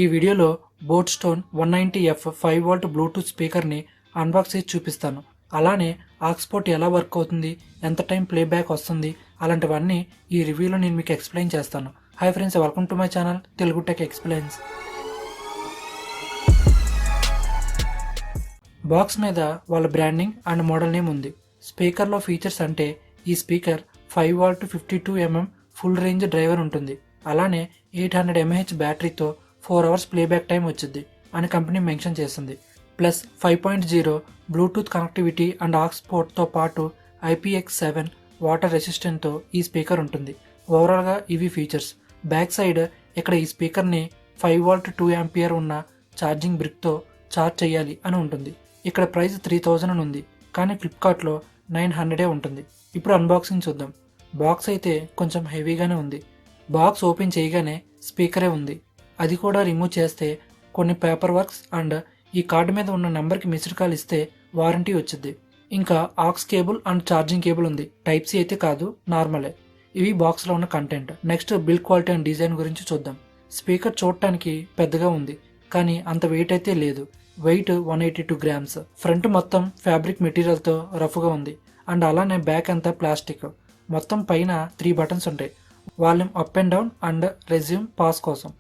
ఈ వీడియోలో boAt Stone 190F 5V Bluetooth స్పీకర్ని అన్బాక్స్ చేసి చూపిస్తాను. అలానే ఆక్స్పోర్ట్ ఎలా వర్క్ అవుతుంది, ఎంత టైం ప్లేబ్యాక్ వస్తుంది, అలాంటివన్నీ ఈ రివ్యూలో నేను మీకు ఎక్స్ప్లెయిన్ చేస్తాను. Hi friends, welcome to my channel Telugu tech explains. Box మీద వాళ్ళ బ్రాండింగ్ అండ్ మోడల్ నేమ్ ఉంది. స్పీకర్లో ఫీచర్స్ అంటే ఈ speaker 5V 52mm full range driver ఉంటుంది. అలానే 800 mAh బ్యాటరీతో 4 hours ప్లేబ్యాక్ టైం వచ్చింది అని కంపెనీ మెన్షన్ చేసింది. ప్లస్ 5.0 బ్లూటూత్ కనెక్టివిటీ అండ్ ఆక్స్పోర్ట్తో పాటు IPX7 వాటర్ రెసిస్టెంట్తో ఈ స్పీకర్ ఉంటుంది. ఓవరాల్గా ఇవి ఫీచర్స్. బ్యాక్ సైడ్ ఇక్కడ ఈ స్పీకర్ని 5V 2A ఉన్న ఛార్జింగ్ బ్రిక్తో ఛార్జ్ చేయాలి అని ఉంటుంది. ఇక్కడ ప్రైస్ 3000 ఉంది, కానీ ఫ్లిప్కార్ట్లో 900 ఉంటుంది. ఇప్పుడు అన్బాక్సింగ్ చూద్దాం. బాక్స్ అయితే కొంచెం హెవీగానే ఉంది. బాక్స్ ఓపెన్ చేయగానే స్పీకరే ఉంది, అది కూడా రిమూవ్ చేస్తే కొన్ని పేపర్ వర్క్స్ అండ్ ఈ కార్డు మీద ఉన్న నెంబర్కి మిస్డ్ కాల్ ఇస్తే వారంటీ వచ్చింది. ఇంకా aux cable and charging cable ఉంది. టైప్ సి అయితే కాదు, నార్మలే. ఇవి బాక్స్లో ఉన్న content. Next build quality and design గురించి చూద్దాం. స్పీకర్ చూడటానికి పెద్దగా ఉంది, కానీ అంత వెయిట్ అయితే లేదు. Weight 182 grams. ఫ్రంట్ మొత్తం ఫ్యాబ్రిక్ మెటీరియల్తో రఫ్గా ఉంది అండ్ అలానే బ్యాక్ అంతా ప్లాస్టిక్. మొత్తం పైన 3 బటన్స్ ఉంటాయి, volume up and down and resume pass కోసం.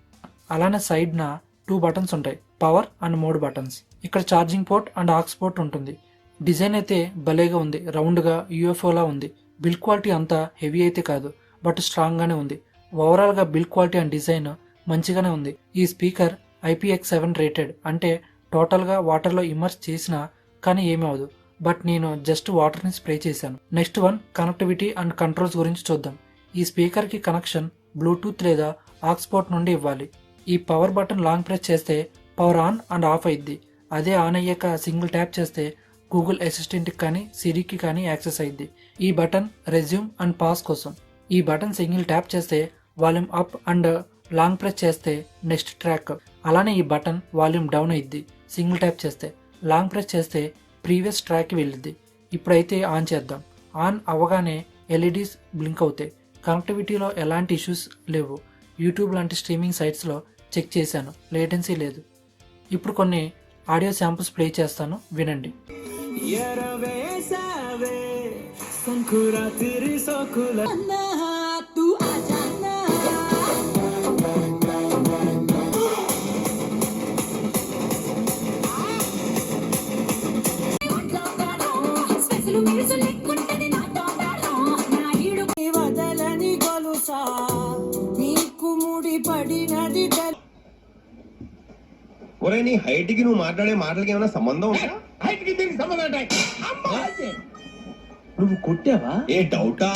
అలానే సైడ్న 2 బటన్స్ ఉంటాయి, పవర్ అండ్ మోడ్ బటన్స్. ఇక్కడ charging port and aux port ఉంటుంది. డిజైన్ అయితే భలేగా ఉంది, రౌండ్గా యూఎఫ్ఓలా ఉంది. బిల్డ్ క్వాలిటీ అంతా హెవీ అయితే కాదు, బట్ స్ట్రాంగ్గానే ఉంది. ఓవరాల్గా బిల్డ్ క్వాలిటీ అండ్ డిజైన్ మంచిగానే ఉంది. ఈ స్పీకర్ IPX7 రేటెడ్, అంటే టోటల్గా వాటర్లో ఇమర్స్ చేసినా కానీ ఏమీ అవదు. బట్ నేను జస్ట్ వాటర్ని స్ప్రే చేశాను. Next one connectivity and controls గురించి చూద్దాం. ఈ స్పీకర్కి కనెక్షన్ బ్లూటూత్ లేదా ఆక్స్పోర్ట్ నుండి ఇవ్వాలి. ఈ పవర్ బటన్ లాంగ్ ప్రెస్ చేస్తే పవర్ ఆన్ అండ్ ఆఫ్ అయింది. అదే ఆన్ అయ్యాక సింగిల్ ట్యాప్ చేస్తే గూగుల్ అసిస్టెంట్కి కానీ సిరికి కానీ యాక్సెస్ అయింది. ఈ బటన్ రెజ్యూమ్ అండ్ పాస్ కోసం. ఈ బటన్ సింగిల్ ట్యాప్ చేస్తే volume up and long press చేస్తే నెక్స్ట్ ట్రాక్. అలానే ఈ బటన్ వాల్యూమ్ డౌన్ అయింది సింగిల్ ట్యాప్ చేస్తే. లాంగ్ ప్రెస్ చేస్తే ప్రీవియస్ ట్రాక్కి వెళ్ళింది. ఇప్పుడైతే ఆన్ చేద్దాం. ఆన్ అవ్వగానే ఎల్ఈడీస్ బ్లింక్ అవుతాయి. కనెక్టివిటీలో ఎలాంటి ఇష్యూస్ లేవు. యూట్యూబ్ లాంటి స్ట్రీమింగ్ సైట్స్లో చెక్ చేశాను, లేటెన్సీ లేదు. ఇప్పుడు కొన్ని ఆడియో శాంపుల్స్ ప్లే చేస్తాను, వినండి. ఒరే, నీ హైట్ కి నువ్వు మాట్లాడే మాటలకి ఏమైనా సంబంధం ఉందా? హైట్ కి దీనికి సంబంధం ఉంటాయి. నువ్వు కొట్టావా? ఏ డౌటా?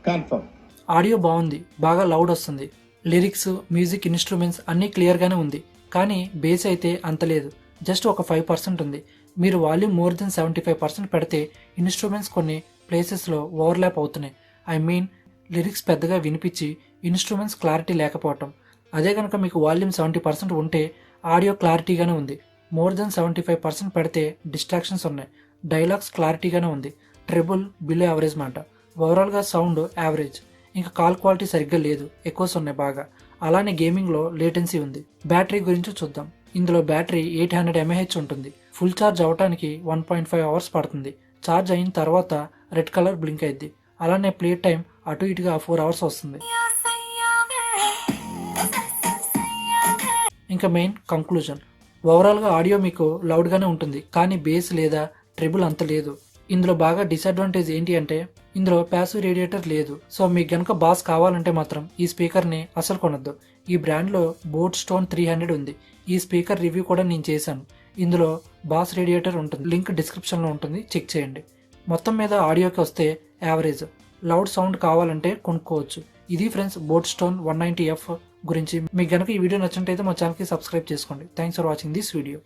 కన్ఫర్మ్. ఆడియో బాగుంది, బాగా లౌడ్ వస్తుంది. లిరిక్స్, మ్యూజిక్, ఇన్స్ట్రుమెంట్స్ అన్నీ క్లియర్గానే ఉంది, కానీ బేస్ అయితే అంత లేదు. జస్ట్ ఒక 5% ఉంది. మీరు వాల్యూమ్ మోర్ దెన్ 75% పెడితే ఇన్స్ట్రుమెంట్స్ కొన్ని ప్లేసెస్లో ఓవర్లాప్ అవుతున్నాయి. ఐ మీన్ లిరిక్స్ పెద్దగా వినిపించి ఇన్స్ట్రుమెంట్స్ క్లారిటీ లేకపోవటం. అదే కనుక మీకు వాల్యూమ్ 70% ఉంటే ఆడియో క్లారిటీగానే ఉంది. మోర్ దెన్ 75% పెడితే డిస్ట్రాక్షన్స్ ఉన్నాయి. డైలాగ్స్ క్లారిటీగానే ఉంది. ట్రిబుల్ బిలో యావరేజ్ మాట. ఓవరాల్గా సౌండ్ యావరేజ్. ఇంకా కాల్ క్వాలిటీ సరిగ్గా లేదు, ఎక్కువస్ ఉన్నాయి బాగా. అలానే గేమింగ్లో లేటెన్సీ ఉంది. బ్యాటరీ గురించి చూద్దాం. ఇందులో బ్యాటరీ 800 mAh ఉంటుంది. ఫుల్ ఛార్జ్ అవడానికి 1.5 hours పడుతుంది. ఛార్జ్ అయిన తర్వాత రెడ్ కలర్ బ్లింక్ అయింది. అలానే ప్లే టైం అటు ఇటుగా 4 hours వస్తుంది. ఇంకా మెయిన్ కంక్లూజన్. ఓవరాల్గా ఆడియో మీకు లౌడ్గానే ఉంటుంది, కానీ బేస్ లేదా ట్రిబుల్ అంత లేదు. ఇందులో బాగా డిసడ్వాంటేజ్ ఏంటి అంటే ఇందులో ప్యాసివ్ రేడియేటర్ లేదు. సో మీకు గనక బాస్ కావాలంటే మాత్రం ఈ స్పీకర్ని అసలు కొనొద్దు. ఈ బ్రాండ్లో బోట్ స్టోన్ 300 ఉంది. ఈ స్పీకర్ రివ్యూ కూడా నేను చేశాను. ఇందులో బాస్ రేడియేటర్ ఉంటుంది, లింక్ డిస్క్రిప్షన్లో ఉంటుంది, చెక్ చేయండి. మొత్తం మీద ఆడియోకి వస్తే యావరేజ్. లౌడ్ సౌండ్ కావాలంటే కొనుక్కోవచ్చు. ఇది ఫ్రెండ్స్ బోట్ స్టోన్ 190F గురించి. మీకు గనక ఈ వీడియో నచ్చినట్టయితే మా ఛానల్కి సబ్స్క్రైబ్ చేసుకోండి. Thanks for watching this video.